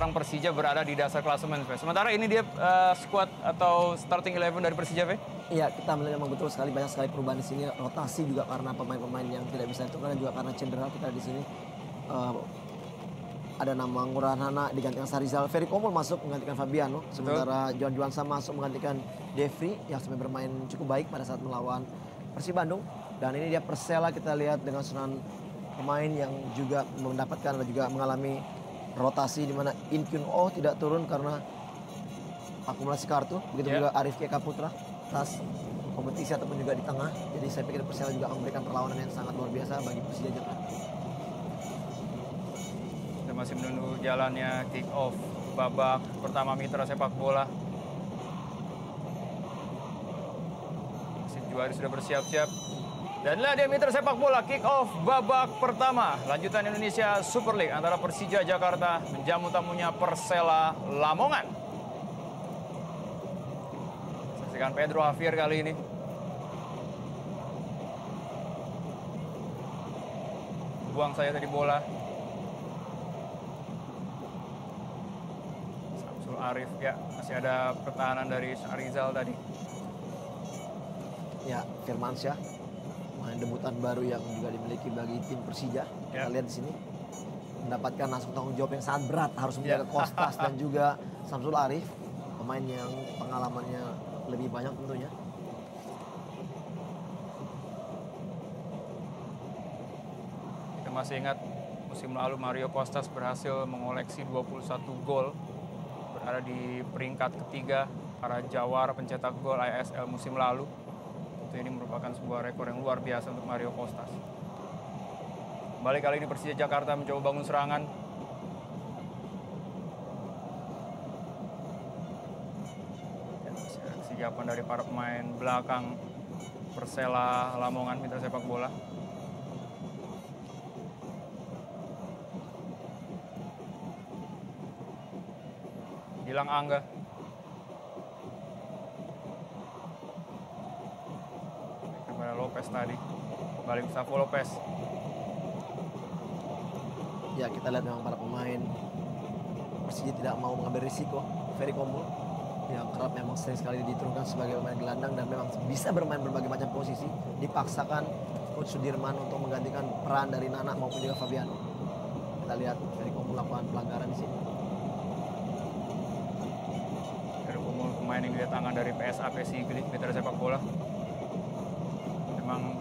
belakang Persija berada di dasar klasemen. Sementara ini dia squad atau starting 11 dari Persija, Ve? Iya, kita melihat memang betul sekali banyak sekali perubahan di sini. Rotasi juga karena pemain-pemain yang tidak bisa itu, karena juga karena cedera kita di sini. Ada nama Nguranana digantikan Sarizal, Ferry Komul masuk menggantikan Fabiano, sementara Johan Juansa masuk menggantikan Devri yang sampai bermain cukup baik pada saat melawan Persib Bandung. Dan ini dia Persela, kita lihat dengan susunan pemain yang juga mendapatkan dan juga mengalami rotasi, di mana In Kyun Oh tidak turun karena akumulasi kartu, begitu juga Arif Eka Putra atas kompetisi ataupun juga di tengah. Jadi saya pikir Persela juga memberikan perlawanan yang sangat luar biasa bagi Persija Jakarta. Masih menunggu jalannya kick off babak pertama Mitra Sepak Bola. Juari sudah bersiap-siap. Dan inilah dia Mitra Sepak Bola, kick off babak pertama lanjutan Indonesia Super League antara Persija Jakarta menjamu tamunya Persela Lamongan. Saksikan Pedro Javier kali ini. Buang saya tadi bola. Arif, ya masih ada pertahanan dari Sarizal tadi. Ya, Firmansyah, pemain debutan baru yang juga dimiliki bagi tim Persija. Kita lihat di sini mendapatkan langsung tanggung jawab yang sangat berat, harus menjaga Kostas dan juga Samsul Arif, pemain yang pengalamannya lebih banyak tentunya. Kita masih ingat musim lalu Mario Kostas berhasil mengoleksi 21 gol. Berada di peringkat ketiga para jawara pencetak gol ISL musim lalu. Tentu ini merupakan sebuah rekor yang luar biasa untuk Mario Kostas. Kembali kali ini Persija Jakarta mencoba bangun serangan. Kesiapan dari para pemain belakang Persela Lamongan Mitra Sepak Bola. Gilang Angga. Kepada Lopez tadi. Balik Gustavo Lopez. Ya, kita lihat memang para pemain Persija tidak mau mengambil risiko. Ferry Komul yang kerap memang sering sekali diturunkan sebagai pemain gelandang dan memang bisa bermain berbagai macam posisi. Dipaksakan Coach Sudirman untuk menggantikan peran dari Nana maupun juga Fabiano. Kita lihat Ferry Komul melakukan pelanggaran di sini. Pemain yang didatangkan dari PSAP Sigli, Mitra Sepak Bola. Memang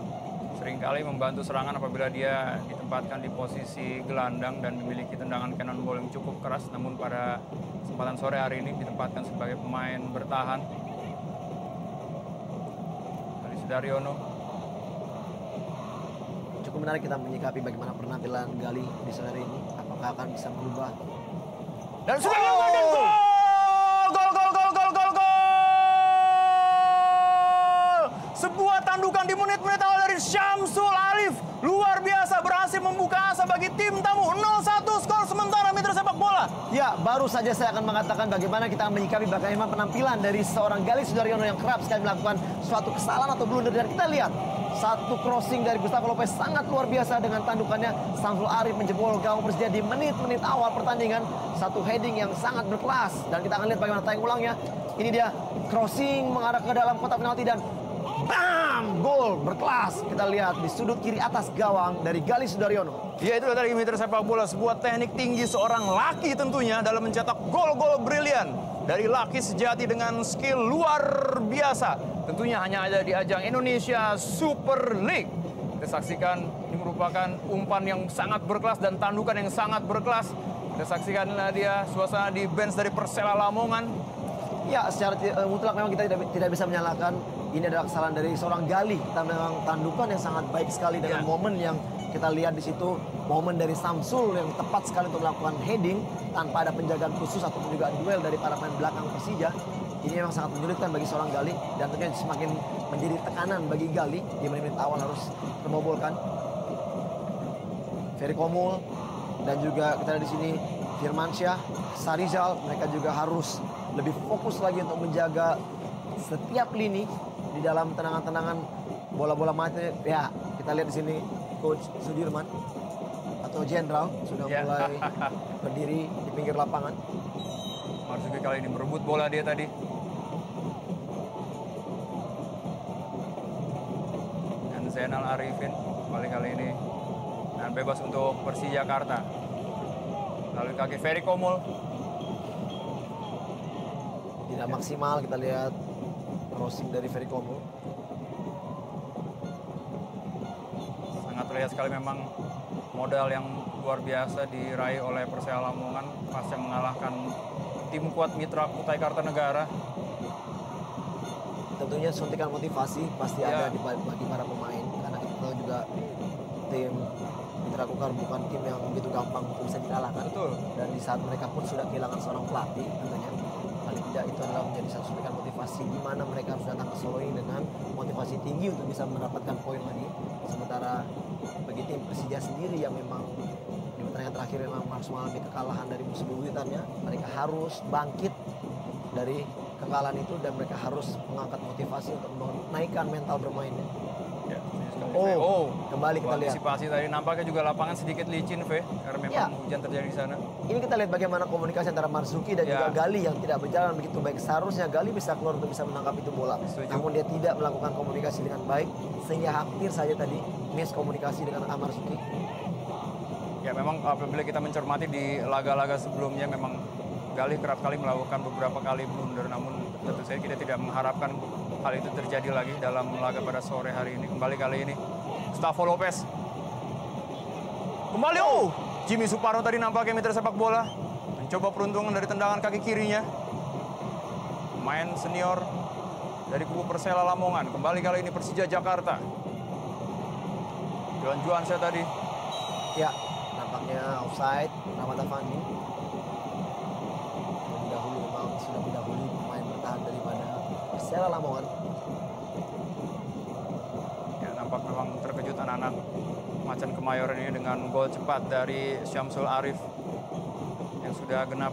seringkali membantu serangan apabila dia ditempatkan di posisi gelandang dan memiliki tendangan cannonball yang cukup keras. Namun pada kesempatan sore hari ini ditempatkan sebagai pemain bertahan. Gali Sudaryono. Cukup menarik kita menyikapi bagaimana penampilan Gali di sore hari ini. Apakah akan bisa berubah? Dan sudah melakukan gol! Sebuah tandukan di menit-menit awal dari Syamsul Arif. Luar biasa, berhasil membuka asa bagi tim tamu. 0-1 skor sementara Mitra Sepak Bola. Ya, baru saja saya akan mengatakan bagaimana kita menyikapi bagaimana penampilan dari seorang Gali Sudaryono yang kerap sekali melakukan suatu kesalahan atau blunder. Dan kita lihat satu crossing dari Gustavo Lopez sangat luar biasa dengan tandukannya. Syamsul Arif menjebol gawang Persija di menit-menit awal pertandingan. Satu heading yang sangat berkelas. Dan kita akan lihat bagaimana tayang ulangnya. Ini dia crossing mengarah ke dalam kotak penalti dan bam! Gol berkelas. Kita lihat di sudut kiri atas gawang dari Gali Sudaryono. Ya, itu dari Mitra Sepak Bola. Sebuah teknik tinggi seorang laki tentunya dalam mencetak gol-gol brilian. Dari laki sejati dengan skill luar biasa. Tentunya hanya ada di ajang Indonesia Super League. Kita saksikan ini merupakan umpan yang sangat berkelas dan tandukan yang sangat berkelas. Kita saksikan dia suasana di bench dari Persela Lamongan. Ya, secara mutlak memang kita tidak bisa menyalahkan. Ini adalah kesalahan dari seorang Gali. Kita memang tandukan yang sangat baik sekali dengan momen yang kita lihat di situ. Momen dari Samsul yang tepat sekali untuk melakukan heading tanpa ada penjagaan khusus ataupun juga duel dari para pemain belakang Persija. Ini memang sangat menyulitkan bagi seorang Gali dan tentunya semakin menjadi tekanan bagi Gali di menit-menit awal harus terbobolkan. Ferry Komul dan juga kita lihat di sini Firmansyah, Sarizal, mereka juga harus lebih fokus lagi untuk menjaga setiap lini di dalam tendangan-tendangan bola-bola mati. Ya, kita lihat di sini Coach Sudirman atau atau jenderal sudah mulai berdiri di pinggir lapangan. Marzuki kali ini merebut bola dia tadi. Dan Zainal Arifin kali ini dan bebas untuk Persija Jakarta. Lalu kaki Ferry Komul. Tidak maksimal, kita lihat crossing dari Ferry Komul. Sangat terlihat sekali memang modal yang luar biasa diraih oleh Persela Lamongan pasca mengalahkan tim kuat Mitra Kutai Kartanegara. Tentunya suntikan motivasi pasti ada bagi para pemain, karena kita tahu juga tim Mitra Kukar bukan tim yang begitu gampang untuk bisa dikalahkan. Betul. Dan di saat mereka pun sudah kehilangan seorang pelatih, tentunya paling tidak itu adalah menjadi satu suntikan motivasi di mana mereka harus datang ke Solo ini dengan motivasi tinggi untuk bisa mendapatkan poin lagi. Sementara bagi tim Persija sendiri yang memang di pertandingan terakhir memang harus mengalami kekalahan dari musuh bebuyutannya, mereka harus bangkit dari kekalahan itu dan mereka harus mengangkat motivasi untuk menaikkan mental bermainnya. Ya, kembali kita lihat. Antisipasi tadi nampaknya juga lapangan sedikit licin, V, karena memang hujan terjadi di sana. Ini kita lihat bagaimana komunikasi antara Marzuki dan juga Gali yang tidak berjalan begitu baik. Seharusnya Gali bisa keluar untuk bisa menangkap itu bola. Namun dia tidak melakukan komunikasi dengan baik sehingga hampir saja tadi miskomunikasi dengan Marzuki. Ya memang apabila kita mencermati di laga-laga sebelumnya memang Gali kerap kali melakukan beberapa kali blunder, namun tentu saja kita tidak mengharapkan hal itu terjadi lagi dalam laga pada sore hari ini. Kembali kali ini Gustavo Lopez. Kembali, Jimmy Suparno tadi nampaknya mitra sepak bola. Mencoba peruntungan dari tendangan kaki kirinya. Pemain senior dari kubu Persela Lamongan. Kembali kali ini Persija Jakarta. Juan-Juan saya tadi. Ya, nampaknya offside Rahmat Afandi. Terlebih dahulu memang sudah didahului pemain bertahan daripada Persela Lamongan. Ya, nampak memang terkejut anak-anak Macan Kemayoran ini dengan gol cepat dari Syamsul Arif yang sudah genap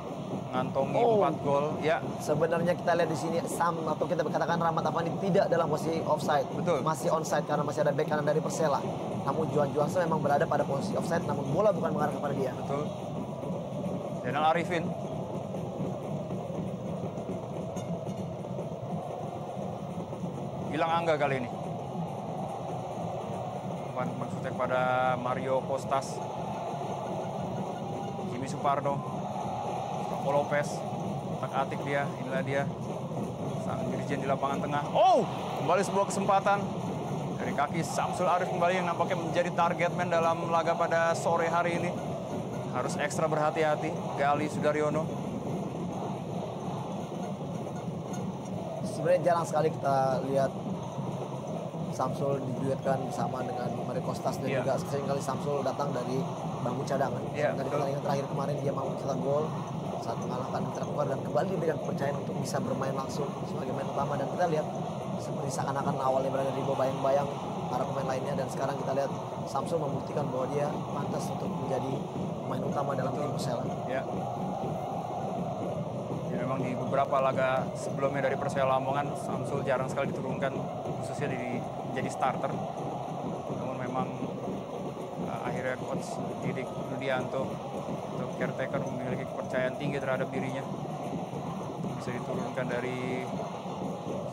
mengantongi 4 gol. Ya, sebenarnya kita lihat di sini atau kita berkatakan Rahmat Afandi tidak dalam posisi offside. Betul. Masih onside karena masih ada bek kanan dari Persela. Namun Juan memang berada pada posisi offside, namun bola bukan mengarah kepada dia. Betul. Zainal Arifin. Hilang Angga kali ini. Bukan maksudnya kepada Mario Kostas. Jimmy Suparno. Gustavo Lopez. Tak-atik dia. Inilah dia. Sang dirijen di lapangan tengah. Kembali sebuah kesempatan. Dari kaki Syamsul Arif kembali yang nampaknya menjadi target man dalam laga pada sore hari ini. Harus ekstra berhati-hati. Gali Sudaryono. Sebenarnya jarang sekali kita lihat Syamsul diduetkan bersama dengan Mario Kostas dan juga seringkali Syamsul datang dari bangku cadangan. Dari pertandingan terakhir kemarin dia mau mencetak gol saat mengalahkan Mitra Kukar dan kembali diberikan kepercayaan untuk bisa bermain langsung sebagai main utama. Dan kita lihat seperti seakan-akan awalnya berada di bawah bayang-bayang para pemain lainnya, dan sekarang kita lihat Syamsul membuktikan bahwa dia pantas untuk menjadi pemain utama dalam tim Persela. Ya. Jadi memang di beberapa laga sebelumnya dari Persela Lamongan, Syamsul jarang sekali diturunkan khususnya jadi starter. Namun memang akhirnya coach Didik Rudianto atau caretaker memiliki kepercayaan tinggi terhadap dirinya. Bisa diturunkan dari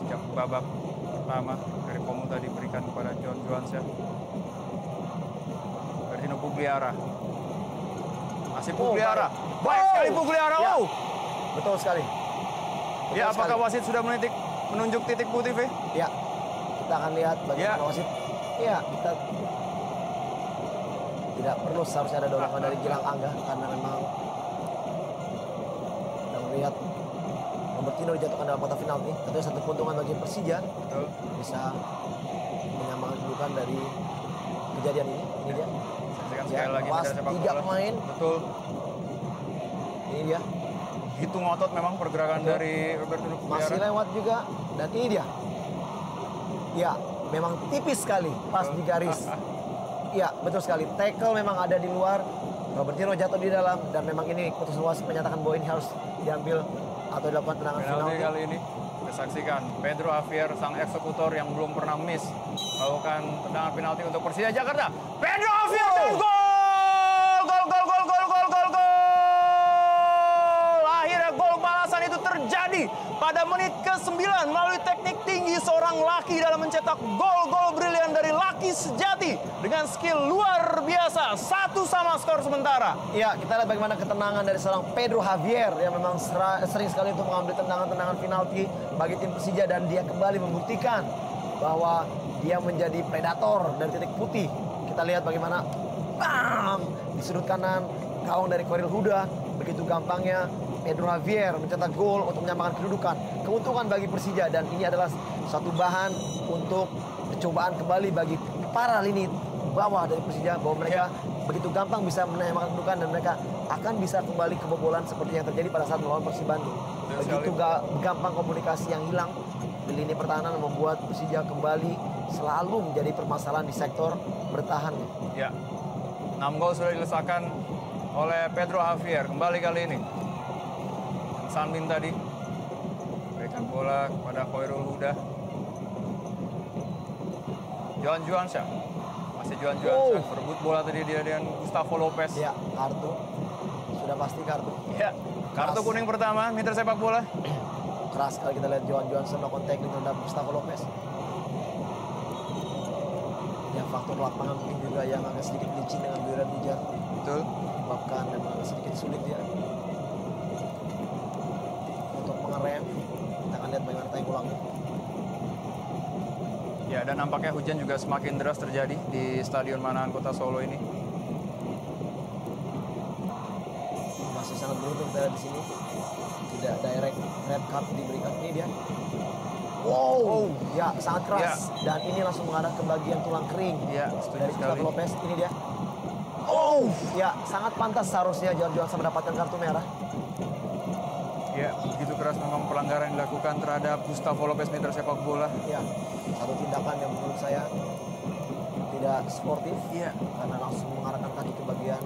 sejak babak pertama dari Komu tadi diberikan kepada John Juansyah. Bertino Pugliara. Masih Pugliara. Baik sekali Pugliara. Betul sekali. Ya, apakah wasit sudah menunjuk titik putih, V? Ya. Kita akan lihat bagaimana wasit. Ya, kita tidak perlu seharusnya ada dorongan dari Gilang Angga karena memang kita melihat Robertino dijatuhkan dalam kotak penalti. Tentunya satu keuntungan bagi Persija. Betul. Bisa menyamakan kedudukan dari kejadian ini. Ini dia. Saksikan sekali lagi tiga pemain. Betul. Ini dia. Hitung otot memang pergerakan dari Robertino Pugliara. Masih lewat juga. Dan ini dia. Ya, memang tipis sekali pas di garis. Ya, betul sekali. Tackle memang ada di luar. Robertino jatuh di dalam dan memang ini putus wasit menyatakan bahwa ini harus diambil atau dilakukan tendangan penalti. Kali ini kita saksikan Pedro Javier sang eksekutor yang belum pernah miss melakukan tendangan penalti untuk Persija Jakarta. Pedro Javier dan gol! pada menit ke-9 melalui teknik tinggi seorang laki dalam mencetak gol-gol brilian dari laki sejati dengan skill luar biasa. 1-1 skor sementara. Ya, kita lihat bagaimana ketenangan dari seorang Pedro Javier yang memang sering sekali untuk mengambil tendangan-tendangan penalti bagi tim Persija, dan dia kembali membuktikan bahwa dia menjadi predator dari titik putih. Kita lihat bagaimana bam di sudut kanan gawang dari Khairul Huda, begitu gampangnya Pedro Javier mencetak gol untuk menyamakan kedudukan. Keuntungan bagi Persija, dan ini adalah satu bahan untuk percobaan kembali bagi para lini bawah dari Persija, bahwa mereka begitu gampang bisa menyamakan kedudukan dan mereka akan bisa kembali kebobolan seperti yang terjadi pada saat melawan Persib Bandung. Begitu gampang komunikasi yang hilang di lini pertahanan membuat Persija kembali selalu menjadi permasalahan di sektor bertahan. Ya, 6 gol sudah dilesakan oleh Pedro Javier kembali kali ini. Sanmin tadi berikan bola kepada Khairul Huda. Johan Juansyah, masih Johan Juansyah berebut bola tadi dia dengan Gustavo Lopez. Ya, kartu sudah pasti kartu. Ya, kartu kuning pertama Mitra Sepak Bola. Keras sekali kita lihat Johan Juansyah melakukan tackling terhadap Gustavo Lopez. Ya, faktor lapangan mungkin juga yang agak sedikit licin dengan guyuran hujan. Betul. Menyebabkan memang agak sedikit sulit ya untuk mengerem. Kita akan lihat bagaimana tayang ulangnya. Ya, dan nampaknya hujan juga semakin deras terjadi di Stadion Manahan Kota Solo ini. Masih sangat beruntung kita lihat di sini. Tidak direct red card diberikan. Ini dia. Wow, ya sangat keras. Ya. Dan ini langsung mengarah ke bagian tulang kering Ya, setuju dari sekali. Gustavo Lopez. Ini dia. Ya sangat pantas seharusnya Johan Juansyah mendapatkan kartu merah. Ya, begitu keras memang pelanggaran yang dilakukan terhadap Gustavo Lopez Mitra Sepak Bola. Ya, satu tindakan yang menurut saya tidak sportif. Iya. Karena langsung mengarahkan kaki ke bagian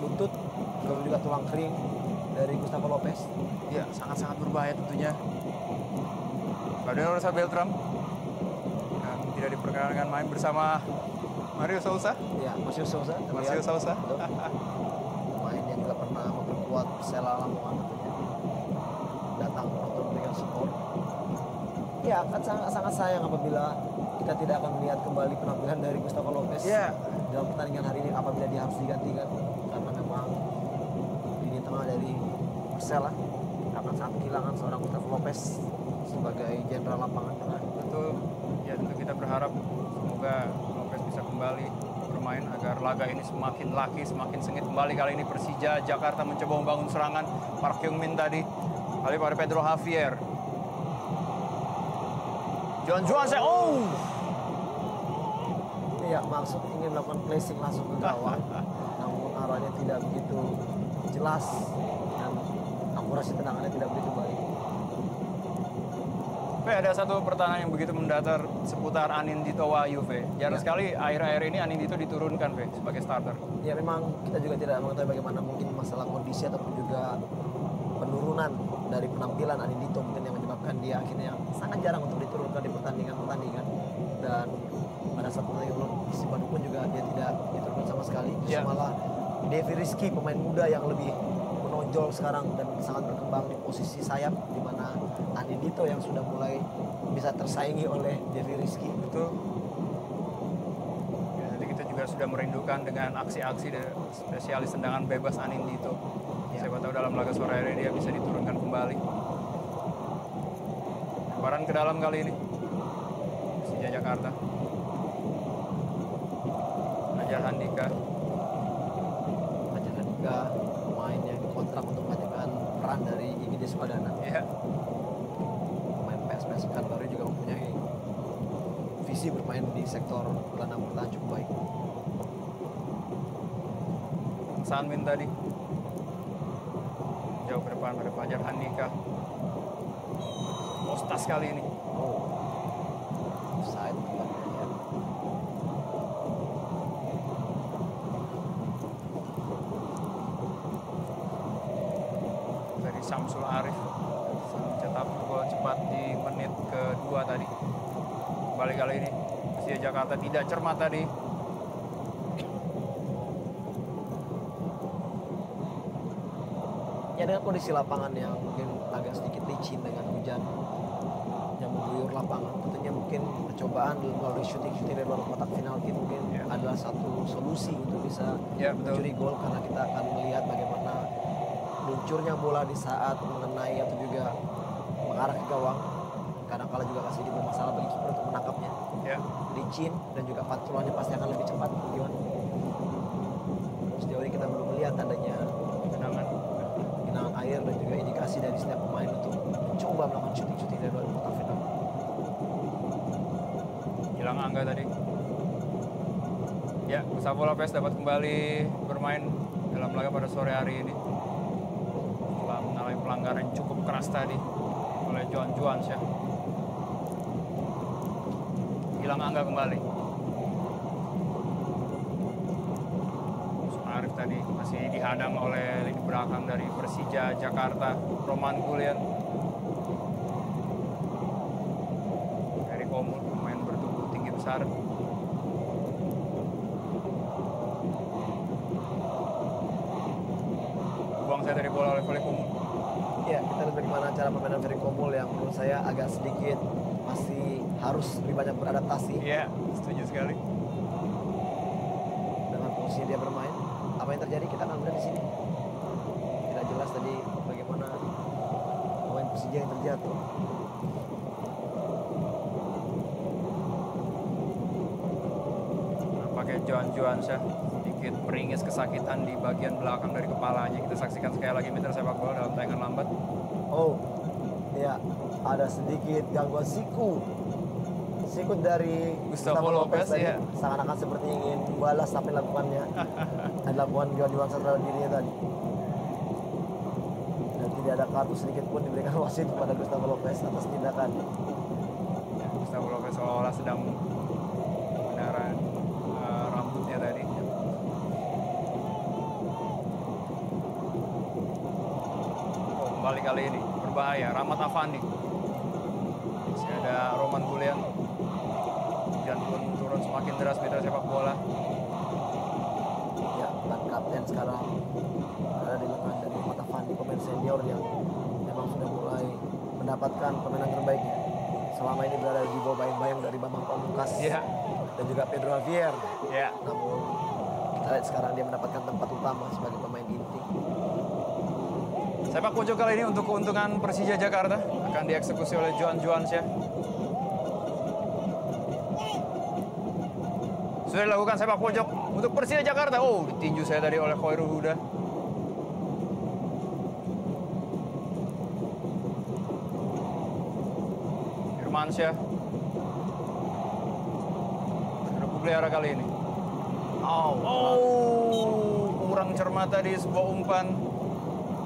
lutut, lalu juga tulang kering dari Gustavo Lopez. Ya, sangat-sangat berbahaya tentunya. Gabriel Rosa Beltram yang tidak diperkenankan main bersama Mario Sousa. Ya, Mario Sousa. Mario Sousa. Pemain yang juga pernah memperkuat Persela Lamongan tentunya. Datang untuk memberikan support. Ya, akan sangat sayang apabila kita tidak akan melihat kembali penampilan dari Gustavo Lopez dalam pertandingan hari ini apabila dia harus digantikan, karena memang lini tengah dari Persela akan sangat kehilangan seorang Gustavo Lopez sebagai jenderal lapangan tengah. Betul. Ya, tentu kita berharap semoga Lopez bisa kembali bermain agar laga ini semakin laki, semakin sengit. Kembali kali ini Persija Jakarta mencoba membangun serangan. Park Kyung-min tadi kali pada Pedro Javier. Johan Juansyah. Iya, maksud ingin melakukan placing langsung ke gawang, namun arahnya tidak begitu jelas dan akurasi tendangannya tidak begitu baik. Ada satu pertanyaan yang begitu mendatar seputar Anindito Wahyu, jarang sekali akhir-akhir ini Anindito diturunkan sebagai starter. Ya, memang kita juga tidak mengetahui bagaimana mungkin masalah kondisi ataupun juga penurunan dari penampilan Anindito mungkin yang menyebabkan dia akhirnya sangat jarang untuk diturunkan di pertandingan-pertandingan, dan pada saat pertandingan Persib Bandung pun juga dia tidak diturunkan sama sekali. Justru malah Devi Rizky, pemain muda yang lebih menonjol sekarang dan sangat berkembang di posisi sayap, di mana Anindito yang sudah mulai bisa tersaingi oleh Devi Rizky. Betul. Ya, nanti kita juga sudah merindukan dengan aksi-aksi dari spesialis tendangan bebas Anindito. Siapa tahu dalam laga sore hari dia bisa diturunkan kembali. Lemparan ke dalam kali ini Persija Jakarta. Fajar Handika. Fajar Handika pemain yang dikontrak untuk menggantikan peran dari IGD Sukadana. Iya. Pemain PSPS Pekanbaru juga mempunyai visi bermain di sektor gelandang bertahan cukup baik. Sanmin tadi jauh ke depan pada Fajar Handika. Postas kali ini. Offside ya. Dari Samsul Arif mencetak gol cepat di menit kedua tadi. Kembali kali ini Persija Jakarta tidak cermat tadi. Ya, dengan kondisi lapangan yang mungkin agak sedikit licin dengan hujan yang mengguyur lapangan. Tentunya mungkin percobaan melalui shooting dari luar kotak penalti mungkin adalah satu solusi untuk bisa mencuri gol, karena kita akan melihat bagaimana luncurnya bola di saat mengenai atau juga mengarah ke gawang. Kadang-kala juga kasih bermasalah bagi kiper untuk menangkapnya. Licin dan juga pantulannya pasti akan lebih cepat. Gimana? Sejauh ini kita belum melihat adanya genangan air dan juga indikasi dari setiap pemain untuk mencoba melakukan shooting dari luar kotak penalti. Hilang Angga tadi. Ya, Gustavo Lopez dapat kembali bermain dalam laga pada sore hari ini setelah mengalami pelanggaran yang cukup keras tadi oleh John Juans ya. Hilang Angga kembali. Arif tadi masih dihadang oleh lini belakang dari Persija Jakarta, Roman Gulian. Ferry Komul, pemain bertubuh tinggi besar. Buang saya dari bola oleh Ferry Komul. Ya, kita lihat bagaimana cara permainan Ferry Komul yang menurut saya agak sedikit masih harus lebih banyak beradaptasi. Iya, setuju sekali. Dengan posisi dia bermain, apa yang terjadi kita akan melihat di sini. Tidak jelas tadi bagaimana pemain Persija yang terjatuh. Pakai John Juansyah sedikit meringis kesakitan di bagian belakang dari kepalanya. Kita saksikan sekali lagi mitra sepak bola dalam tayangan lambat. Oh, ya, ada sedikit gangguan siku dari Gustavo Lopez tadi. ya. Seakan-akan seperti ingin membalas apa yang dilakukannya. Dilakukan John Juansyah terhadap dirinya tadi. Dan tidak ada kartu sedikit pun diberikan wasit kepada Gustavo Lopez atas tindakan. Ya, Gustavo Lopez seolah-olah sedang menarik rambutnya tadi. Oh, kembali kali ini berbahaya. Rahmat Afandi. Masih ada Roman Gulian. Hujan pun turun semakin deras mitra sepak bola. Ya, dan kapten sekarang ada di lengan dari Rahmat Afandi, pemain senior yang memang sudah mulai mendapatkan permainan terbaiknya. Selama ini berada di bawah bayang-bayang dari Bambang Pamungkas dan juga Pedro Javier. Namun kita lihat sekarang dia mendapatkan tempat utama sebagai pemain inti. Sepak pojok kali ini untuk keuntungan Persija Jakarta akan dieksekusi oleh John Juansyah. Sudah dilakukan sepak pojok untuk Persija Jakarta. Oh, ditinju saya tadi oleh Khairul Huda. Firmansyah. Pelihara kali ini. Kurang cermat tadi sebuah umpan.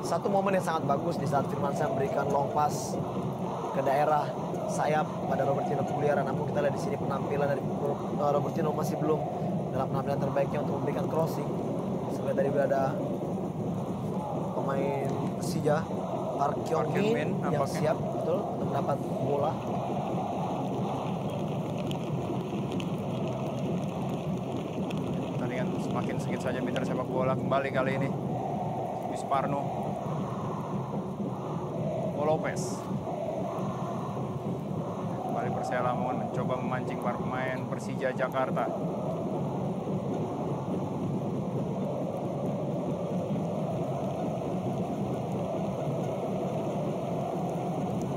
Satu momen yang sangat bagus di saat Firmansyah memberikan long pass ke daerah sayap pada Robertino Pugliara. Namun kita lihat di sini penampilan dari Robertino masih belum dalam penampilan terbaiknya untuk memberikan crossing. Sebenarnya tadi berada pemain Persija Park Kyung-min yang siap betul untuk mendapat bola. Pertandingan semakin sedikit saja mitra sepak bola kembali kali ini. Wisparno Lopez. Kembali Persela Lamongan mencoba memancing para pemain Persija Jakarta.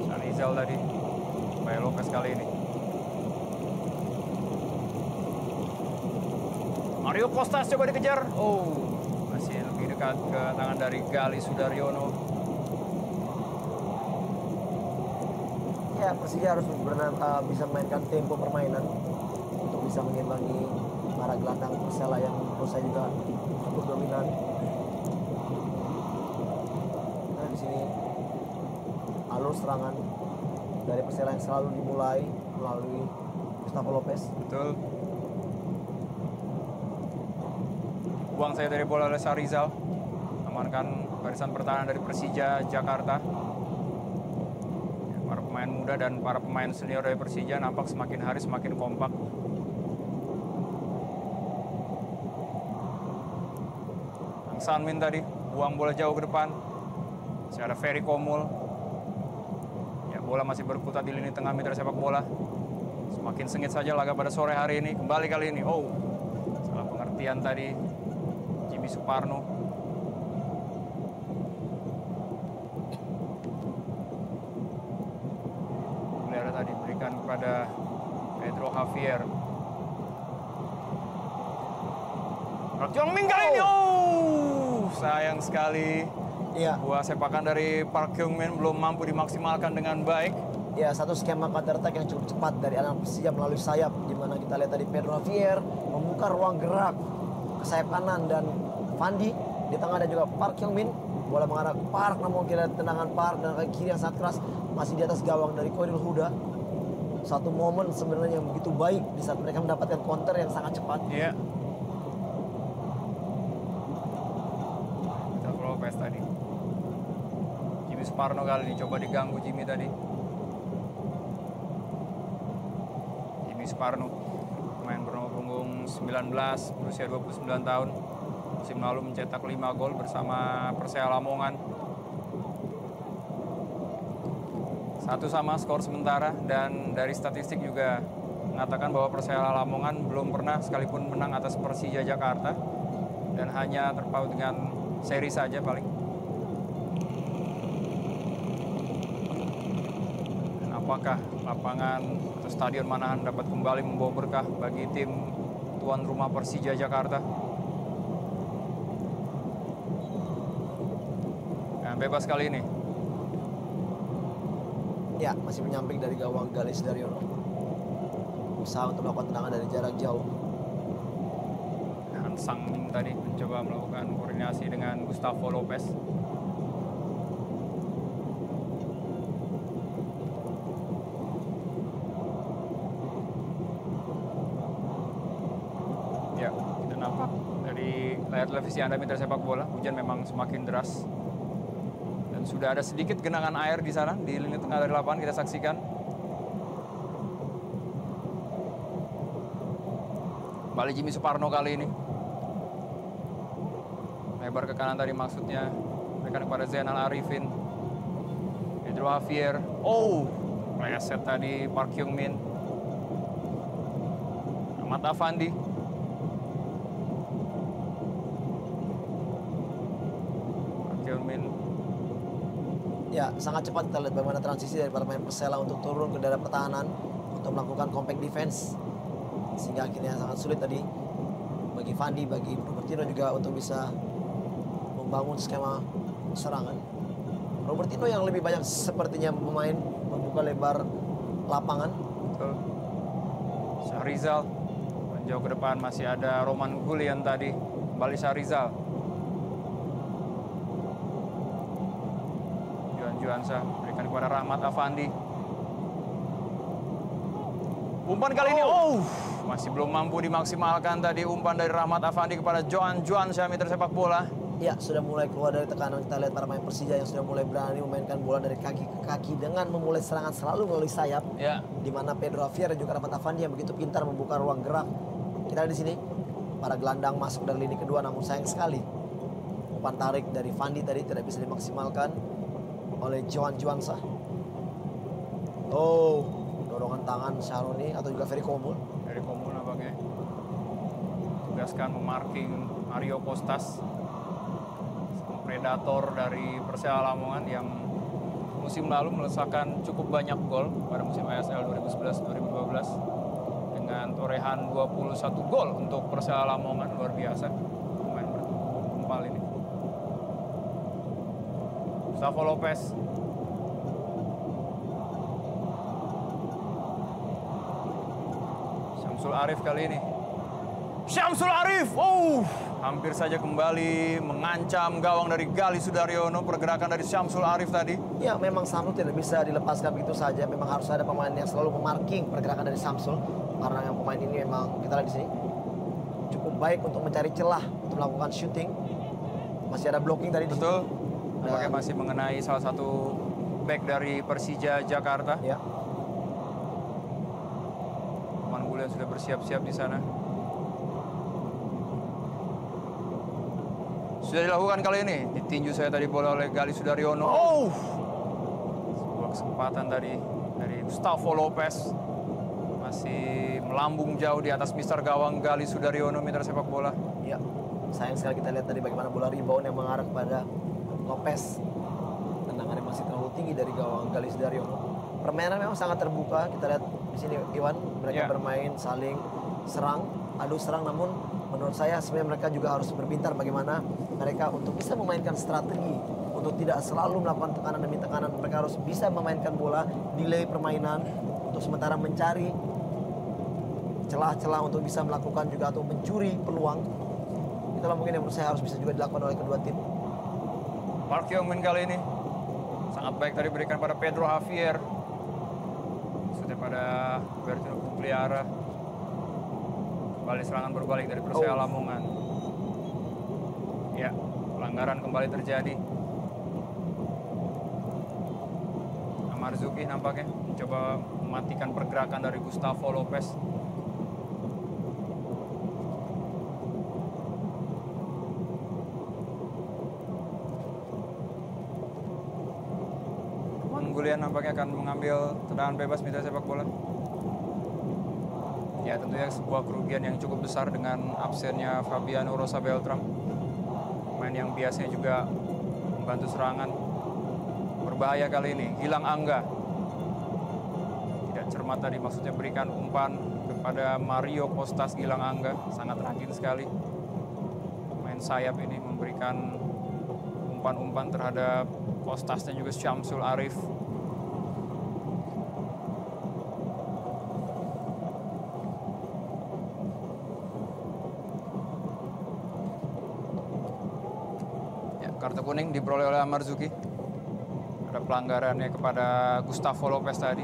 Salizal tadi. Supaya Lopez kali ini. Mario Kostas coba dikejar. Oh, masih lebih dekat ke tangan dari Gali Sudaryono. Ya, Persija harus bisa memainkan tempo permainan untuk bisa mengimbangi para gelandang Persela yang menurut saya juga cukup dominan. Nah, di sini alur serangan dari Persela yang selalu dimulai melalui Gustavo Lopez. Betul. Buang saya dari bola oleh Sarizal. Amankan barisan pertahanan dari Persija Jakarta. Para pemain muda dan para pemain senior dari Persija nampak semakin hari semakin kompak. Sanmin tadi buang bola jauh ke depan. Masih ada Ferry Komul. Bola masih berkutat di lini tengah mitra sepak bola. Semakin sengit saja laga pada sore hari ini. Kembali kali ini. Oh, salah pengertian tadi. Jimmy Suparno. Pelera tadi berikan kepada Pedro Javier. Park Kyung-min kali ini. Oh, sayang sekali. Iya. Buah sepakan dari Park Kyung-min belum mampu dimaksimalkan dengan baik. Ya, satu skema counter attack yang cukup cepat dari anak Persija melalui sayap, di mana kita lihat tadi Pedro Javier membuka ruang gerak ke sayap kanan, dan Fandi di tengah, dan juga Park Kyung-min. Bola mengarah ke Park, namun kita lihat tendangan Park dan kaki kiri yang sangat keras masih di atas gawang dari Koiril Huda. Satu momen sebenarnya yang begitu baik di saat mereka mendapatkan counter yang sangat cepat. Iya. Kita Lopez tadi. Jimmy Suparno kali ini coba diganggu Jimmy tadi. Jimmy Suparno, pemain bernomor punggung 19, berusia 29 tahun. Musim lalu mencetak 5 gol bersama Persela Lamongan. 1-1 skor sementara, dan dari statistik juga mengatakan bahwa Persela Lamongan belum pernah sekalipun menang atas Persija Jakarta, dan hanya terpaut dengan seri saja paling. Dan apakah lapangan atau stadion Manahan dapat kembali membawa berkah bagi tim tuan rumah Persija Jakarta? Dan bebas kali ini. Ya, masih menyamping dari gawang Galis Daryono. Usaha untuk melakukan tendangan dari jarak jauh. Han Sang-min tadi mencoba melakukan koordinasi dengan Gustavo Lopez. Ya, tidak nampak dari layar televisi Anda mitra sepak bola, hujan memang semakin deras. Dan sudah ada sedikit genangan air di sana, di lini tengah dari lapangan, kita saksikan. Kembali Jimmy Suparno kali ini. Lebar ke kanan tadi maksudnya. Berikan kepada Zainal Arifin. Pedro Javier. Oh, pleset tadi Park Kyung-min. Ahmad Afandi. Park Kyung-min. Ya, sangat cepat kita lihat bagaimana transisi dari para pemain Persela untuk turun ke daerah pertahanan untuk melakukan compact defense, sehingga akhirnya sangat sulit tadi bagi Fandi, bagi Robertino juga untuk bisa membangun skema serangan. Robertino yang lebih banyak sepertinya pemain membuka lebar lapangan. Betul. Syahrizal menjauh ke depan, masih ada Roman Gulian tadi. Kembali Syahrizal. Juansa berikan kepada Rahmat Afandi. Umpan kali ini, masih belum mampu dimaksimalkan tadi umpan dari Rahmat Afandi kepada Juansa mitra sepak bola. Ya, sudah mulai keluar dari tekanan. Kita lihat para pemain Persija yang sudah mulai berani memainkan bola dari kaki ke kaki dengan memulai serangan selalu melalui sayap. Ya. Di mana Pedro Javier dan juga Rahmat Afandi yang begitu pintar membuka ruang gerak. Kita lihat di sini para gelandang masuk dari lini kedua, namun sayang sekali umpan tarik dari Fandi tadi tidak bisa dimaksimalkan oleh Juansa. Oh, dorongan tangan Sharoni atau juga Ferry Komul. Ferry Komul nampaknya tugaskan memarking Mario Kostas, predator dari Persela Lamongan yang musim lalu melesakkan cukup banyak gol pada musim ASL 2011-2012 dengan torehan 21 gol untuk Persela Lamongan. Luar biasa pemain bertumpal ini. Gustavo Lopez. Syamsul Arif kali ini. Syamsul Arif, hampir saja kembali mengancam gawang dari Gali Sudaryono. Pergerakan dari Syamsul Arif tadi. Ya, memang Samsul tidak bisa dilepaskan begitu saja. Memang harus ada pemain yang selalu memarking pergerakan dari Samsul. Karena yang pemain ini memang, kita lihat di sini, cukup baik untuk mencari celah untuk melakukan shooting. Masih ada blocking tadi. Betul. Nampaknya masih mengenai salah satu back dari Persija Jakarta. Ya. Roman Gulian sudah bersiap-siap di sana. Sudah dilakukan kali ini. Ditinju saya tadi bola oleh Gali Sudaryono. Sebuah kesempatan tadi dari Gustavo Lopez. Masih melambung jauh di atas Mister Gawang Gali Sudaryono, mitra sepak bola. Ya, sayang sekali kita lihat tadi bagaimana bola rebound yang mengarah kepada Lopez. Tendangannya masih terlalu tinggi dari gawang Gali Sudaryono. Permainan memang sangat terbuka. Kita lihat di sini Iwan, mereka bermain saling serang, adu serang. Namun menurut saya sebenarnya mereka juga harus berpintar bagaimana mereka untuk bisa memainkan strategi, untuk tidak selalu melakukan tekanan demi tekanan. Mereka harus bisa memainkan bola, delay permainan, untuk sementara mencari celah-celah untuk bisa melakukan juga atau mencuri peluang. Itulah mungkin yang menurut saya harus bisa juga dilakukan oleh kedua tim. Park Hyung-min kali ini sangat baik tadi berikan pada Pedro Javier. Sudah pada Bertino Pugliara. Kembali serangan berbalik dari Persela Lamongan. Ya, pelanggaran kembali terjadi. Marzuki nampaknya mencoba mematikan pergerakan dari Gustavo Lopez. Gulian nampaknya akan mengambil tendangan bebas mitra sepak bola. Ya, tentunya sebuah kerugian yang cukup besar dengan absennya Fabiano Rosa Beltram. Pemain yang biasanya juga membantu serangan. Berbahaya kali ini, Gilang Angga. Tidak cermat tadi, maksudnya berikan umpan kepada Mario Kostas. Gilang Angga sangat rajin sekali. Pemain sayap ini memberikan umpan-umpan terhadap Kostas dan juga Syamsul Arif. Kartu kuning diperoleh oleh Marzuki. Ada pelanggarannya kepada Gustavo Lopez tadi.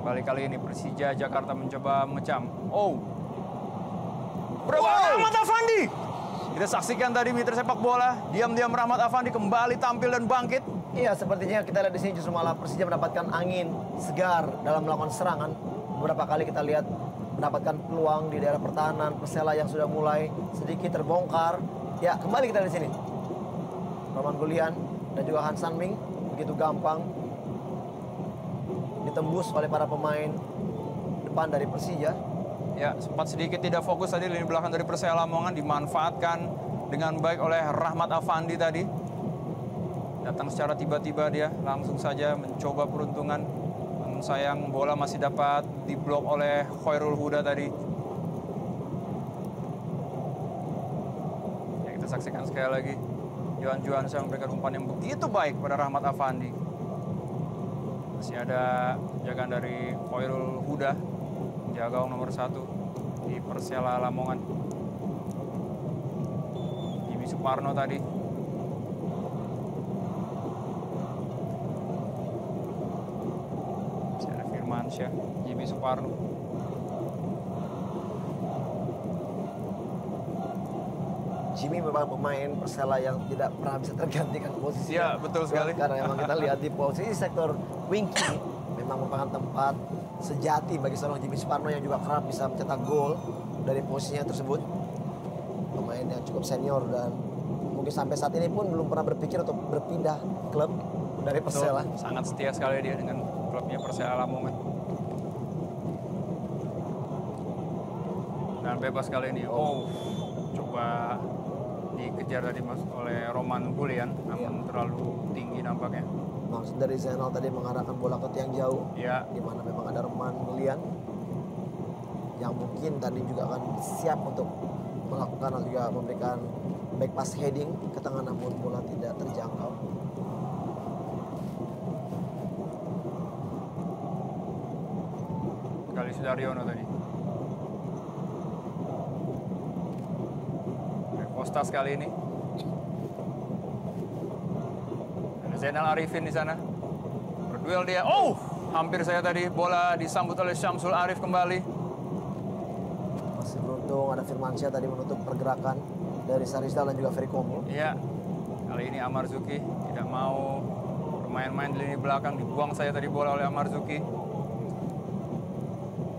Kali ini Persija Jakarta mencoba mengecam. Rahmat Afandi. Kita saksikan tadi mitra sepak bola. Diam-diam Rahmat Afandi kembali tampil dan bangkit. Iya, sepertinya kita lihat di sini justru malah Persija mendapatkan angin segar dalam melakukan serangan. Beberapa kali kita lihat mendapatkan peluang di daerah pertahanan Persela yang sudah mulai sedikit terbongkar. Ya, kembali kita di sini. Roman Gulian dan juga Han Sanming begitu gampang ditembus oleh para pemain depan dari Persija. Ya, sempat sedikit tidak fokus tadi lini belakang dari Persela Lamongan, dimanfaatkan dengan baik oleh Rahmat Afandi tadi. Datang secara tiba-tiba dia, langsung saja mencoba peruntungan. Namun sayang bola masih dapat diblok oleh Khairul Huda tadi. Saksikan sekali lagi Johan Juansyah memberikan umpan yang begitu baik pada Rahmat Afandi. Masih ada jagaan dari Khairul Huda, jaga gawang nomor 1 di Persela Lamongan. Jimmy Suparno tadi. Masih ada Firmansyah, Jimmy Suparno. Jimmy memang pemain Persela yang tidak pernah bisa tergantikan posisi. Iya, betul sekali. Karena memang kita lihat di posisi sektor wing kiri memang merupakan tempat sejati bagi seorang Jimmy Suparno yang juga kerap bisa mencetak gol dari posisinya tersebut. Pemain yang cukup senior dan mungkin sampai saat ini pun belum pernah berpikir untuk berpindah klub dari Persela. Betul, sangat setia sekali dia dengan klubnya Persela Lamongan. Dan bebas kali ini. Coba dikejar tadi oleh Roman Gulian, namun terlalu tinggi nampaknya. Maksud dari Zainal tadi mengarahkan bola ke tiang jauh, di mana memang ada Roman Gulian yang mungkin tadi juga akan siap untuk melakukan atau juga memberikan back pass heading ke tengah, namun bola tidak terjangkau. Gali Sudaryono tadi. Kostas kali ini. Ada Zainal Arifin di sana. Berduel dia. Hampir saya tadi bola disambut oleh Syamsul Arif kembali. Masih beruntung ada Firmansyah tadi menutup pergerakan dari Sarisdal dan juga Ferry Komul. Iya. Kali ini Amarzuki tidak mau bermain-main di lini belakang. Dibuang saya tadi bola oleh Amarzuki.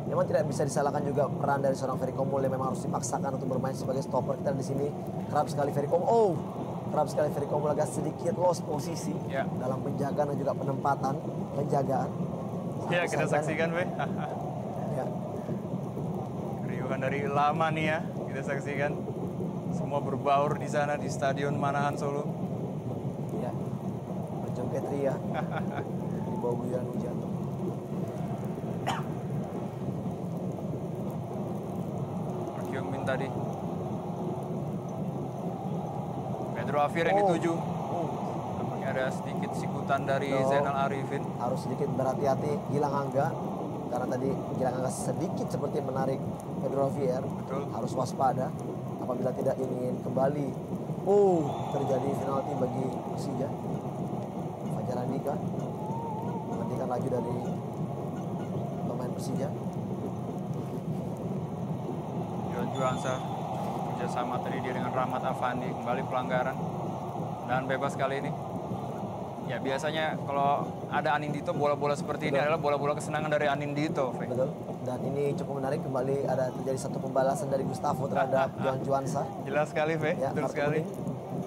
Memang tidak bisa disalahkan juga peran dari seorang Ferry Komul yang memang harus dipaksakan untuk bermain sebagai stopper. Kita di sini kerap sekali Ferry Komul. kerap sekali Ferry Komul agak sedikit lost posisi Ya. dalam penjagaan dan juga penempatan penjagaan. Ya, kita saksikan, Be. Ya. Keriuhan dari lama nih ya, kita saksikan. Semua berbaur di sana di Stadion Manahan Solo. Ya. Berjoget ria di bawah guyuran hujan. Park Hyung Min tadi. Pedro Afier yang dituju. Nampaknya ada sedikit sikutan dari Zainal Arifin. Harus sedikit berhati-hati Gilang Angga karena tadi Gilang Angga sedikit seperti menarik Pedro Afier. Betul. Harus waspada apabila tidak ingin kembali. Terjadi penalti bagi Persija. Fajar Andika menghentikan laju dari pemain Persija. John Juansa kerjasama tadi dia dengan Rahmat Afandi, kembali pelanggaran dan bebas kali ini. Ya biasanya kalau ada Anindito bola-bola seperti ini adalah bola-bola kesenangan dari Anindito. Betul. Dan ini cukup menarik, kembali ada terjadi satu pembalasan dari Gustavo terhadap John Juansa. Jelas sekali, Fe. Ya, Betul sekali.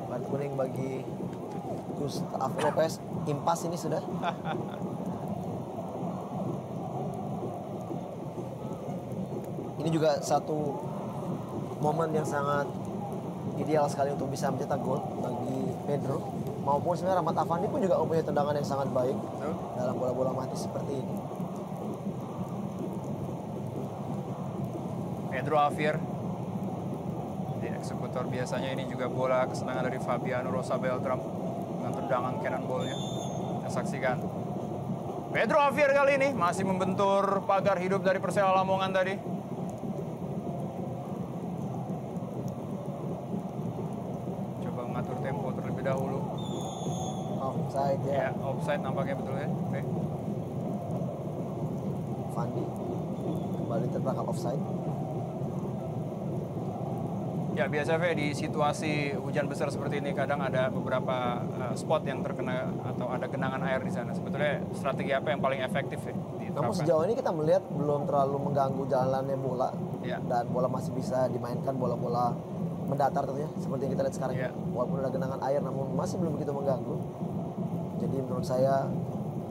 Kartu kuning bagi Gustavo Lopez. Impas ini sudah. Ini juga satu momen yang sangat ideal sekali untuk bisa mencetak gol bagi Pedro. Maupun sebenarnya Rahmat Afandi pun juga mempunyai tendangan yang sangat baik dalam bola-bola mati seperti ini. Pedro Afier di eksekutor, biasanya ini juga bola kesenangan dari Fabiano Rosa Beltram dengan tendangan cannonball-nya. Kita saksikan. Pedro Afier kali ini masih membentur pagar hidup dari Persela Lamongan tadi. Coba mengatur tempo terlebih dahulu. Offside ya. Ya, offside nampaknya betul ya. Oke. Fandi kembali terperangkap offside. Ya biasa Fe, di situasi hujan besar seperti ini kadang ada beberapa spot yang terkena atau ada genangan air di sana. Sebetulnya strategi apa yang paling efektif ya? Namun sejauh ini kita melihat belum terlalu mengganggu jalannya bola. Ya. Dan bola masih bisa dimainkan, bola-bola mendatar tentunya seperti yang kita lihat sekarang. Ya. Walaupun ada genangan air namun masih belum begitu mengganggu. Jadi menurut saya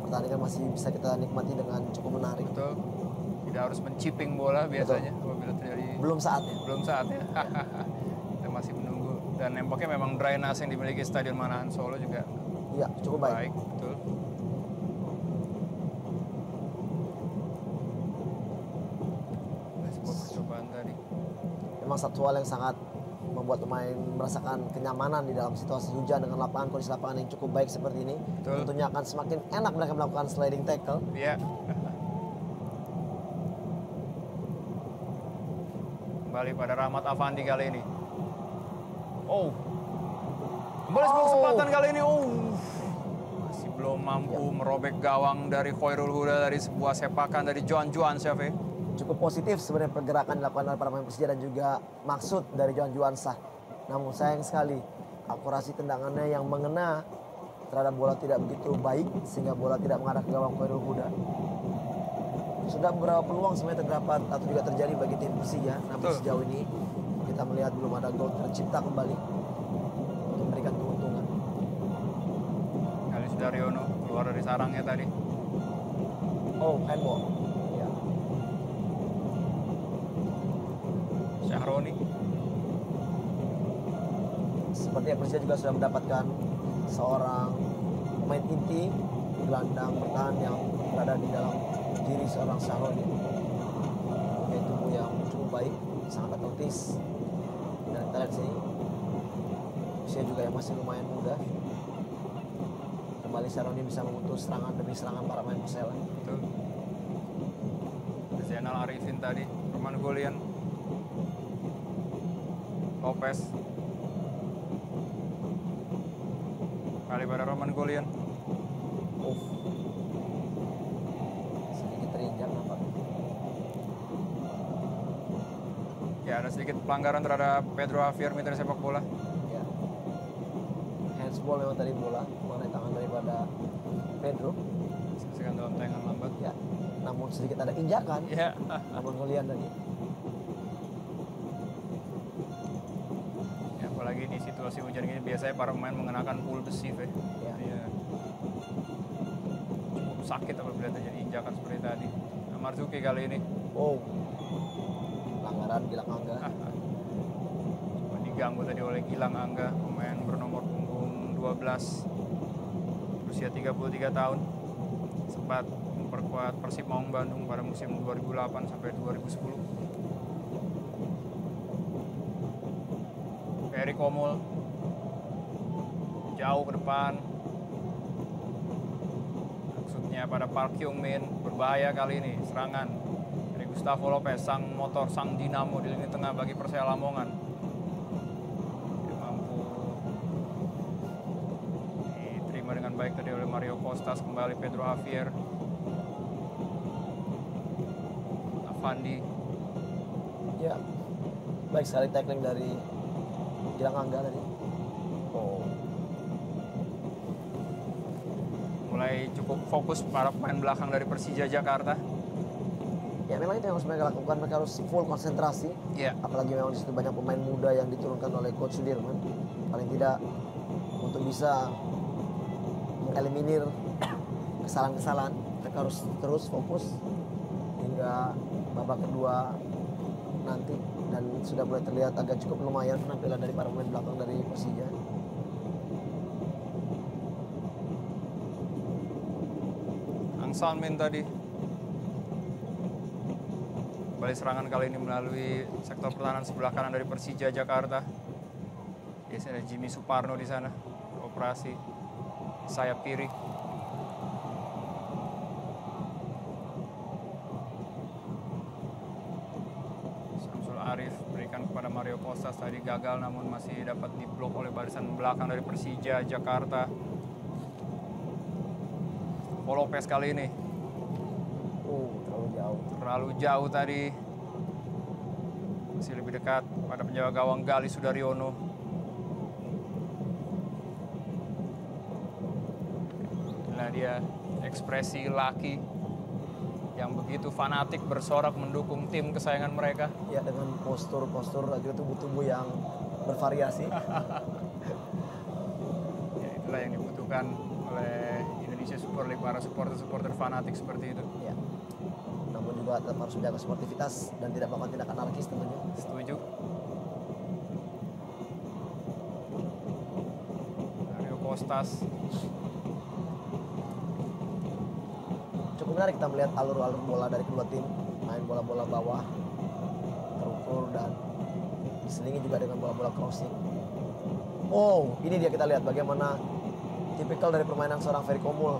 pertandingan masih bisa kita nikmati dengan cukup menarik. Betul. Tidak harus menciping bola biasanya apabila terjadi. Belum saatnya. Belum saatnya. Kita masih menunggu. Dan nampaknya memang drainase yang dimiliki Stadion Manahan Solo juga Iya, cukup baik. betul. Sebuah percobaan tadi. Memang satu hal yang sangat membuat pemain merasakan kenyamanan di dalam situasi hujan dengan lapangan, kondisi lapangan yang cukup baik seperti ini. Betul. Tentunya akan semakin enak mereka melakukan sliding tackle. Iya. Kembali pada Rahmat Afandi kali ini. Kembali sebuah kesempatan kali ini. Masih belum mampu merobek gawang dari Khairul Huda dari sebuah sepakan dari John Juansa. Cukup positif sebenarnya pergerakan dilakukan oleh para pemain Persija dan juga maksud dari John Juansa. Namun sayang sekali akurasi tendangannya yang mengena terhadap bola tidak begitu baik sehingga bola tidak mengarah ke gawang Khairul Huda. Sudah beberapa peluang sebenarnya terdapat atau juga terjadi bagi tim Persija, namun sejauh ini kita melihat belum ada gol tercipta kembali untuk memberikan keuntungan. Kali Sudaryono keluar dari sarangnya tadi. Handball. Ya. Syahroni. Sepertinya Persija juga sudah mendapatkan seorang pemain inti gelandang bertahan yang berada di dalam diri seorang Syahroni. Punya tubuh yang cukup baik, sangat atletis. Dan kita lihat sini usia juga yang masih lumayan muda. Kembali Syahroni bisa memutus serangan demi serangan para pemain Persela. Betul. Zainal Arifin tadi, Roman Golian, Lopez. Kali pada Roman Golian. Sedikit terinjak nampak. Ya, ada sedikit pelanggaran terhadap Pedro Afier mitra sepak bola. Ya. Handsball memang tadi bola mengenai tangan daripada Pedro. Saksikan dalam tayangan lambat. Ya. Namun sedikit ada injakan. Ya. Namun ngeliat tadi. Ya, bola Apalagi di situasi hujan ini biasanya para pemain mengenakan full besi, Fe. Ya. Iya. Cukup sakit apabila terjadi injakan seperti tadi. Nah, Marzuki kali ini. Oh, pelanggaran Gilang Angga. Cuma diganggu tadi oleh Gilang Angga, pemain bernomor punggung 12, berusia 33 tahun. Sempat memperkuat Persib Maung Bandung pada musim 2008 sampai 2010. Erik Omul jauh ke depan, maksudnya pada Park Hyung Min. Berbahaya kali ini serangan dari Gustavo Lopez, sang motor, sang dinamo di lini tengah bagi Persela Lamongan. Dia mampu diterima dengan baik tadi oleh Mario Costas. Kembali Pedro Javier, Avandi. Ya, baik sekali tackling dari Gilang Angga tadi. Oh, Mulai cukup fokus para pemain belakang dari Persija Jakarta. ya memang itu yang harus mereka lakukan. Mereka harus full konsentrasi. Iya. Apalagi memang di situ banyak pemain muda yang diturunkan oleh Coach Sudirman. Paling tidak untuk bisa mengeliminir kesalahan-kesalahan, mereka harus terus fokus hingga babak kedua nanti. Dan sudah mulai terlihat agak cukup lumayan penampilan dari para pemain belakang dari Persija. Ang San Min tadi. Kembali serangan kali ini melalui sektor pertahanan sebelah kanan dari Persija Jakarta. Biasanya ada Jimmy Suparno di sana. Operasi sayap kiri. Samsul Arif berikan kepada Mario Costas, tadi gagal namun masih dapat diblok oleh barisan belakang dari Persija Jakarta. Lopez kali ini. Terlalu jauh. Terlalu jauh tadi. Masih lebih dekat pada penjaga gawang Gali Sudaryono. Inilah dia ekspresi laki yang begitu fanatik bersorak mendukung tim kesayangan mereka. Ya, dengan postur-postur juga tubuh-tubuh yang bervariasi. Ya, itulah yang dibutuhkan oleh Indonesia Super League, para supporter-supporter fanatik seperti itu. Ya. Namun juga tetap harus menjaga sportivitas dan tidak melakukan tindakan anarkis tentunya. Setuju. Mario Costas. Cukup menarik kita melihat alur-alur bola dari kedua tim, main bola-bola bawah terukur dan diselingi juga dengan bola-bola crossing. Oh, ini dia kita lihat bagaimana tipikal dari permainan seorang Ferry Komul.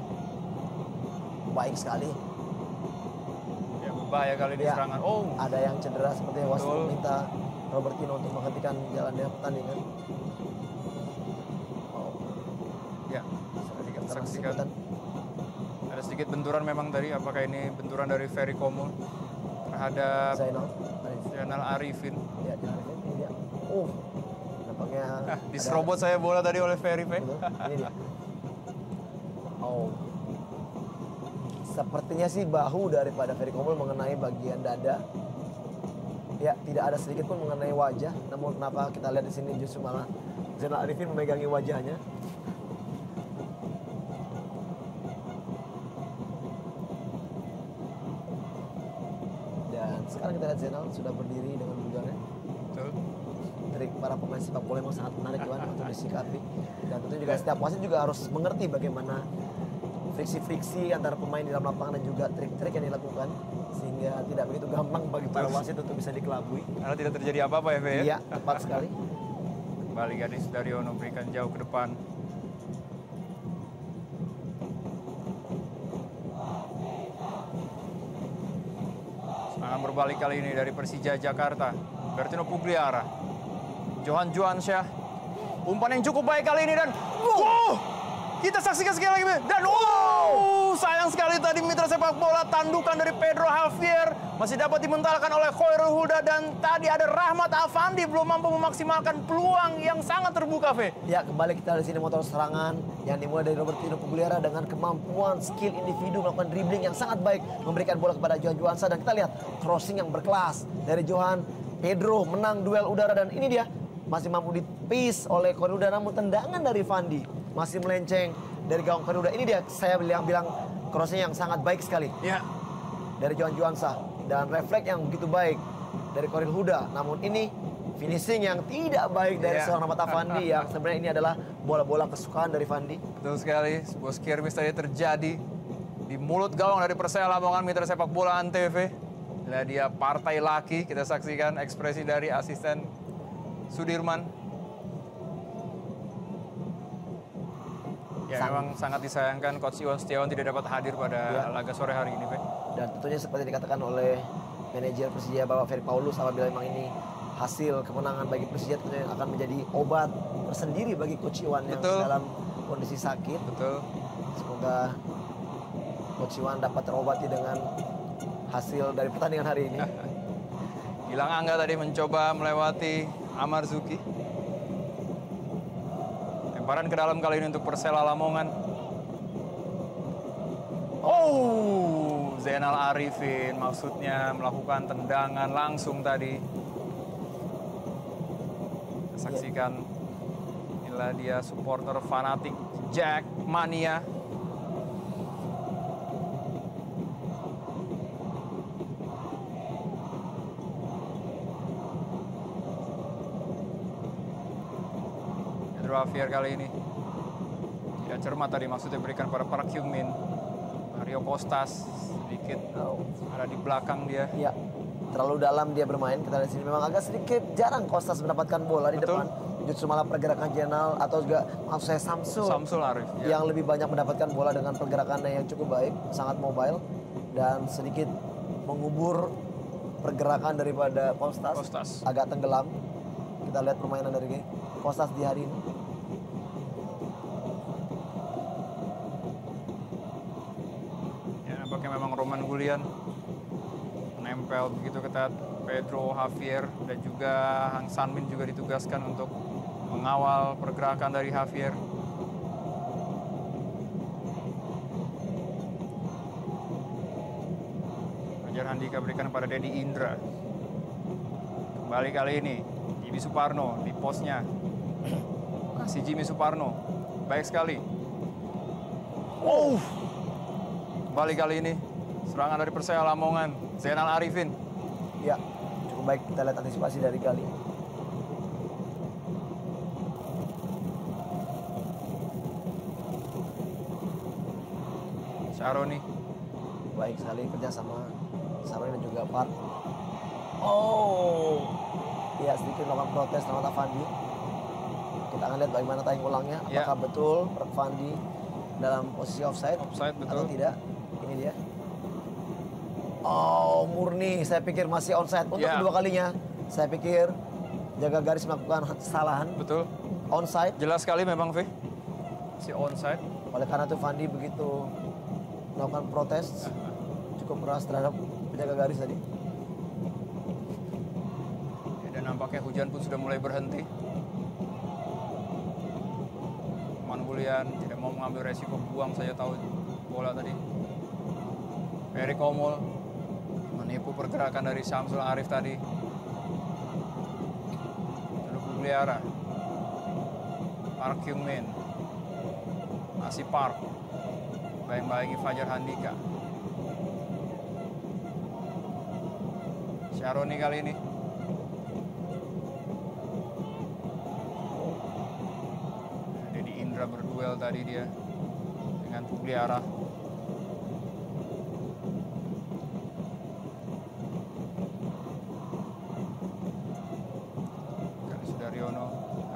Baik sekali. Ya, berbahaya kali di Ya, serangan. Oh, ada yang cedera seperti wasit Betul. meminta Robertino untuk menghentikan jalannya pertandingan. Oh, ya. Sedikit karena saksikan. sebutan. Ada sedikit benturan memang tadi. Apakah ini benturan dari Ferry Komul terhadap Zainal Arifin? Ya, ini dia. Nampaknya Diserobot saya bola tadi oleh Ferry. Betul, ini dia. Oh. Sepertinya sih bahu daripada Ferry Komul mengenai bagian dada. Ya, tidak ada sedikit pun mengenai wajah. Namun kenapa kita lihat di sini justru malah Zainal Arifin memegangi wajahnya. Dan sekarang kita lihat Zainal sudah berdiri dengan bujangnya. Betul. Trik para pemain sepak bola memang sangat menarik Iwan untuk disikapi. Dan tentu juga setiap wasit juga harus mengerti bagaimana friksi-friksi antara pemain di dalam lapangan dan juga trik-trik yang dilakukan sehingga tidak begitu gampang bagi para wasit untuk bisa dikelabui. Karena tidak terjadi apa-apa ya, Fe? Iya, tepat sekali. Kembali Gali Sudaryono berikan jauh ke depan. Serangan berbalik kali ini dari Persija Jakarta. Bertino Pugliara. Johan Juansyah. Umpan yang cukup baik kali ini dan kita saksikan sekali lagi. Dan sayang sekali tadi mitra sepak bola, tandukan dari Pedro Javier masih dapat dimentalkan oleh Khairul Huda, dan tadi ada Rahmat Avandi belum mampu memaksimalkan peluang yang sangat terbuka, Fe. Ya, kembali kita di sini motor serangan yang dimulai dari Robertino Pugliara dengan kemampuan skill individu melakukan dribbling yang sangat baik, memberikan bola kepada Johan Juansa, dan kita lihat crossing yang berkelas dari Johan. Pedro menang duel udara dan ini dia masih mampu dipis oleh Koruda, namun tendangan dari Fandi masih melenceng dari gawang Koruda. Ini dia saya bilang crossing yang sangat baik sekali Ya. dari Johan Juansa dan refleks yang begitu baik dari Koril Huda. Namun ini finishing yang tidak baik dari seorang Rahmat Afandi yang sebenarnya ini adalah bola-bola kesukaan dari Fandi. Betul sekali, sebuah skirmish tadi terjadi di mulut gawang dari Persela Lamongan Mitra Sepak Bola Antv. Inilah dia partai laki, kita saksikan ekspresi dari asisten Sudirman. Ya memang sangat disayangkan Coach Iwan Setiawan tidak dapat hadir pada laga sore hari ini, Pak. Dan tentunya seperti dikatakan oleh manajer Persija Bapak Ferry Paulus, apabila memang ini hasil kemenangan bagi Persija tentunya akan menjadi obat tersendiri bagi Coach Iwan yang dalam kondisi sakit. Betul. Semoga Coach Iwan dapat terobati dengan hasil dari pertandingan hari ini. Gilang Angga tadi mencoba melewati Amarzuki. Lemparan ke dalam kali ini untuk Persela Lamongan. Oh, Zainal Arifin maksudnya melakukan tendangan langsung tadi. Saksikan, inilah dia supporter fanatik Jack Mania. Javier kali ini tidak cermat tadi, maksudnya berikan pada Park Hyung Min. Mario Kostas sedikit ada di belakang dia. Ya, terlalu dalam dia bermain. Kita lihat sini memang agak sedikit jarang Kostas mendapatkan bola di depan. Justru malah pergerakan Jenal atau juga maksud saya Samsul Arif yang lebih banyak mendapatkan bola dengan pergerakannya yang cukup baik, sangat mobile dan sedikit mengubur pergerakan daripada Kostas. Agak tenggelam. Kita lihat permainan dari Kostas di hari ini. Nampaknya memang Roman Gulian menempel begitu ketat. Pedro Javier dan juga Hang Sanmin juga ditugaskan untuk mengawal pergerakan dari Javier. Fajar Handika berikan pada Dedi Indra. Kembali kali ini Jimmy Suparno di posnya. Masih Jimmy Suparno. Baik sekali. Kembali kali ini serangan dari Persela Lamongan, Zainal Arifin. Ya, cukup baik kita lihat antisipasi dari Gali. Syaroni. Baik sekali kerja sama Syaroni dan juga Park. Ya sedikit melakukan protes Rahmat Afandi. Kita akan lihat bagaimana tayang ulangnya. Apakah betul Fandi dalam posisi offside betul atau tidak. Ini dia. Murni. Saya pikir masih onside untuk kedua kalinya. Saya pikir jaga garis melakukan kesalahan. Betul. Onside. Jelas sekali memang, V. Si onside. Oleh karena itu Fandi begitu melakukan protes cukup keras terhadap penjaga garis tadi. Dan nampaknya hujan pun sudah mulai berhenti. Mangulian tidak mau mengambil resiko, buang saja tahu bola tadi. Ferry Komul menipu pergerakan dari Samsul Arif tadi. Lalu Pugliara. Park Hyung Min. Masih Park. Baik-baik Fajar Handika. Syaroni kali ini. Dedi Indra berduel tadi dia dengan Pugliara.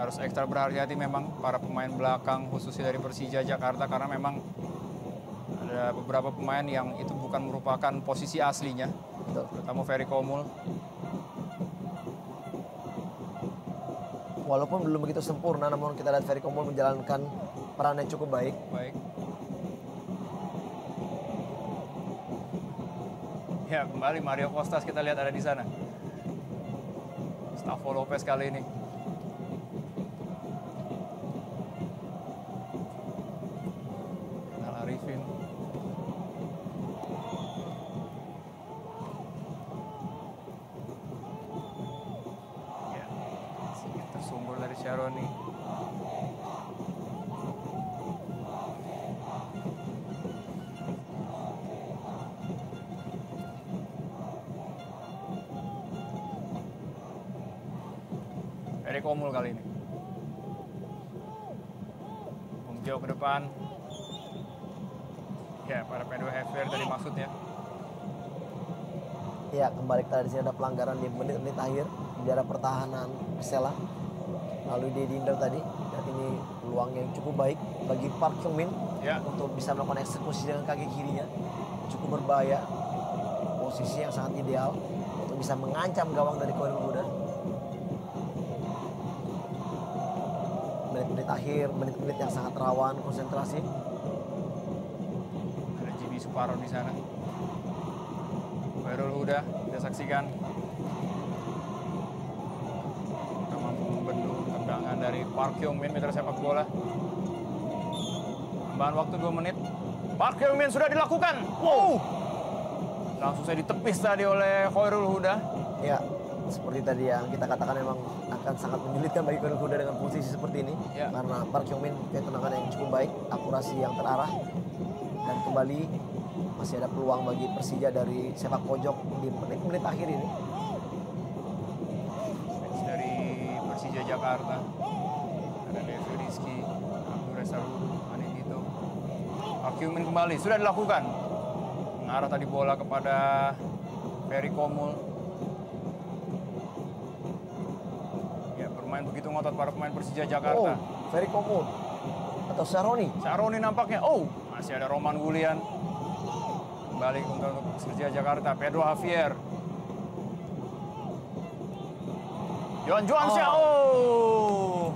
Harus ekstra berhati-hati memang para pemain belakang khususnya dari Persija Jakarta karena memang ada beberapa pemain yang itu bukan merupakan posisi aslinya. Terutama Ferry Komul. Walaupun belum begitu sempurna, namun kita lihat Ferry Komul menjalankan perannya cukup baik. Ya, kembali Mario Kostas kita lihat ada di sana. Gustavo Lopez kali ini. Arifin. Ya, sedikit tersungkur Syaroni. Ferry Komul kali ini. Jauh ke depan. Ya, para Pedro Javier tadi maksudnya. Ya, kembali kita di sini ada pelanggaran di menit-menit akhir di daerah pertahanan Persela. Lalu di Dinder tadi, dan ini peluang yang cukup baik bagi Park Hyung-min untuk bisa melakukan eksekusi dengan kaki kirinya. Cukup berbahaya, posisi yang sangat ideal untuk bisa mengancam gawang dari Khairul Huda. Menit-menit akhir, menit-menit yang sangat rawan konsentrasi. Ada Jimmy Suparo di sana. Khairul Huda, kita saksikan. Kita mampu membendung tendangan dari Park Hyung-min, mitra sepak bola. Tambahan waktu 2 menit. Park Hyung-min sudah dilakukan. Wow! Langsung saya ditepis tadi oleh Khairul Huda. Ya, seperti tadi yang kita katakan memang akan sangat menyulitkan bagi Khairul Huda dengan posisi seperti ini. Karena Park Hyung-min punya tendangan yang cukup baik, akurasi yang terarah. Dan kembali masih ada peluang bagi Persija dari sepak pojok di menit-menit akhir ini. Dari Persija Jakarta. Ada Devi Rizky, Abdul Resaru, Anindito. Park Hyung-min kembali, sudah dilakukan. Mengarah tadi bola kepada Ferry Komul. Bermain begitu ngotot para pemain Persija Jakarta. Ferry Komul atau Syaroni. Syaroni nampaknya. Oh, masih ada Roman Gulian. Kembali untuk Persija Jakarta. Pedro Javier. Johan Juansyah. Oh.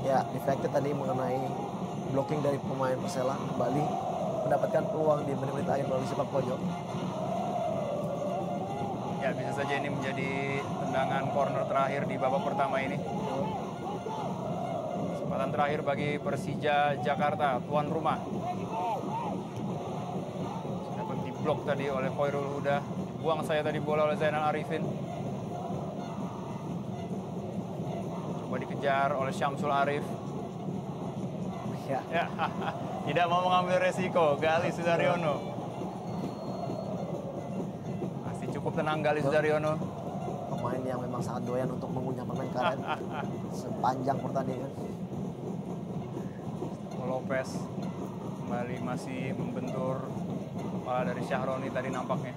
Ya, deflected tadi mengenai blocking dari pemain Persela. Kembali mendapatkan peluang di menit-menit akhir melalui sepak pojok. Ya, bisa saja ini menjadi tendangan corner terakhir di babak pertama ini. Kesempatan terakhir bagi Persija Jakarta, tuan rumah. Dapat diblok tadi oleh Khairul Huda. Buang saya tadi bola oleh Zainal Arifin. Coba dikejar oleh Syamsul Arif. Ya. Tidak mau mengambil resiko, Gali Sudaryono. Cukup tenang Gali Sudaryono. Pemain yang memang sangat doyan untuk mengunyah permen karet sepanjang pertandingan. Lopez kembali masih membentur kepala dari Syaroni tadi nampaknya.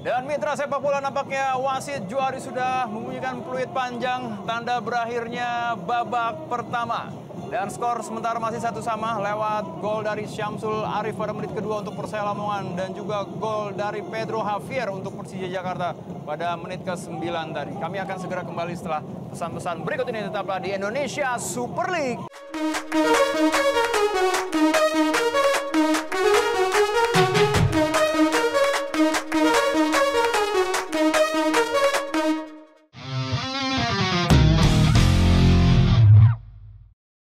Dan mitra sepak bola nampaknya wasit Juari sudah membunyikan peluit panjang tanda berakhirnya babak pertama. Dan skor sementara masih 1-1 lewat gol dari Syamsul Arif pada menit kedua untuk Persela Lamongan dan juga gol dari Pedro Javier untuk Persija Jakarta pada menit ke-9 tadi. Kami akan segera kembali setelah pesan-pesan berikut ini, tetaplah di Indonesia Super League.